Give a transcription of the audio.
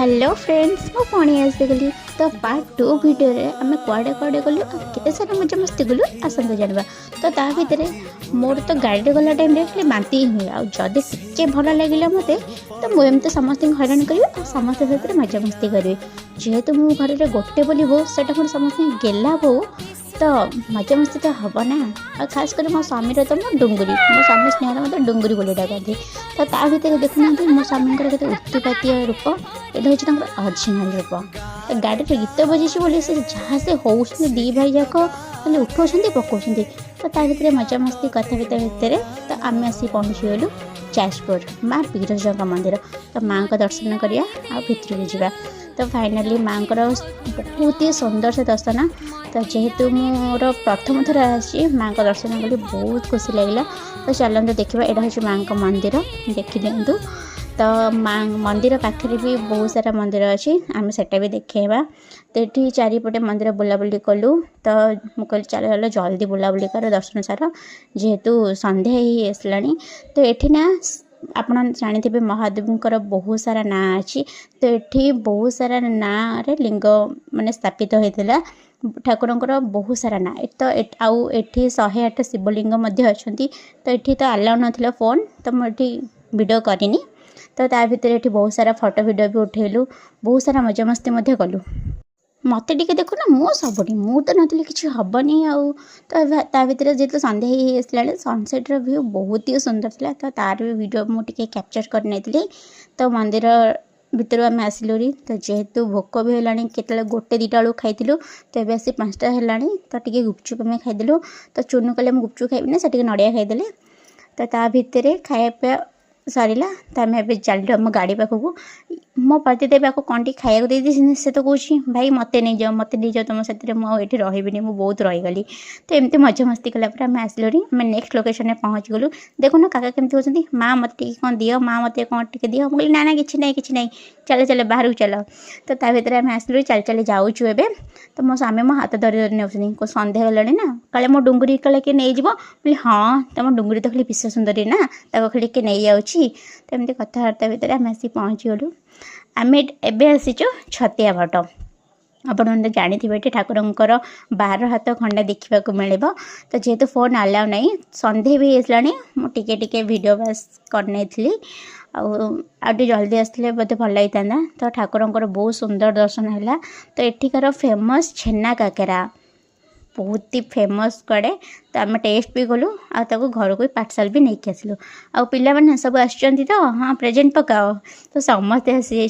Hello friends मु पुणी आसीगली तो पार्ट 2 वीडियो रे आम कुआडे कुआडे गलु केते सारा मजा मस्ती गलु आसंतु जानबा। तो ता भितर मोर तो गाड़ी गला टाइम रे खाली बांती ही हुए आदि टिके भल लगे मते तो मुझे एमती समस्त हैरान करी समस्त साथ मजा मस्ती करी जेहेतु मो घर में गोटे बोली बो से समस्त गेला बो तो मजा मस्ती तो हम ना। और खास कर मो स्वामी तो मो डुंगरी मो स्वामी स्नेह मतलब डुंगरी बोली डाकती। तो ता भर देखुना मो स्वामी के उत्तिपाती रूप ये हूँ अरिजिनाल रूप। तो गाड़ी में गीत बजी बोली से जहाँ से हो दी भाई जाक खाली उठाऊँ पकाउं। तो ता भर मजा मस्ती कथा भितर तो आम आसी पहुँची गलु जाजपुर माँ बिरजा मंदिर। तो माँ का दर्शन करिया आ भितर को जावा। तो फाइनाली माँ बहुत ही सुंदर से दर्शन। तो जेहेतु मोर प्रथम थर आसी माँ का दर्शन कली बहुत खुशी लगे। तो चलते देखा यहाँ हूँ माँ का मंदिर देखी दिंतु। तो माँ मंदिर पाखे भी बहुत सारा मंदिर अच्छी आम सेटा भी देखा। तो ये चारिपटे मंदिर बुलाबुली कलु। तो मुझे चल जल्दी बुलाबुली कर दर्शन सार जेहेतु संध्या ही आसला। तो ये ना आपन जानी महादेवकर बहुत सारा ना अच्छी। तो ये बहुत सारा ना रे लिंग माने स्थापित होता ठाकुरंकर बहुत सारा ना। तो आउ एठी 108 शिवलिंग अच्छा। तो ये तो आलाउ ना फोन तो मुझे वीडियो करनी। तो ता भर ये बहुत सारा फोटो वीडियो भी उठेलु बहुत सारा मजा मस्ती कलु। मत टे देखो ना मो सबुनी मु तो नी कि हेनी आउ। तो ता भर जो संध्या ही आसला सनसेट व्यू बहुत ही सुंदर था। तो तार भी वीडियो मुझे कैप्चर करनी। तो मंदिर भितर आम आसिलुरी। तो जेहेतु भोक भी है के गोटे 2टा बेलू खाई। तो ये आसी 5टा है तो टी गुपचुप आम खाईदेलु। तो चुनु कले गुपचुप खाइबी से नड़िया खाईदे। तो ता भितर खाया पीया सरला। तो आम ए चलू आम गाड़ी पाखक मो पति देवी आपको कौन खाया दे से तो कौन भाई मत नहीं जाओ तुम साथी मुझे रही बहुत रहीगली। तो एमती मजा मस्ती कलापर आम आसिलुरी आम नेक्स्ट लोकेशन में पहुँच गलु। देखुन काका केमती होती माँ मत कौन दियो माँ मत कौन टे दियो मुझे ना ना कि ना चल चल बाहर चल। तो ता भर आम आसिलुरी चल चल जाऊँ ए। तो मो स्वामी मो हाथ धरी धरी नौनी को संध्या गलानी ना काले मो डुंगरी काले किए नहीं जीव बोले हाँ तुम डुंगरी तो खाली विश्व सुंदरी ना ताको खाली किए नहीं जाऊँगी। तो एमती कथबार्ता भितर आम आसी पहुँची गलु। आम एबे आसीचु छतिया भट आपण मैंने जानी ठाकुरंकर 12 हाथ खंडा देखा मिले। तो जेहेतु फोन अलाउ नहीं संध्या भी आसला मुझे टिके वीडियो बास करनी आउटे जल्दी आसते बोलते भल लगी। तो ठाकुरंकर बहुत सुंदर दर्शन है। तो एठिकार फेमस छेना काकेरा बहुत ही फेमस कड़े। तो आम टेस्ट भी कलु आउ घर को पार्सल भी नहीं आसलु। आ पिला सब आसुँच तो हाँ प्रेजेंट पकाओ तो समस्ते आसी।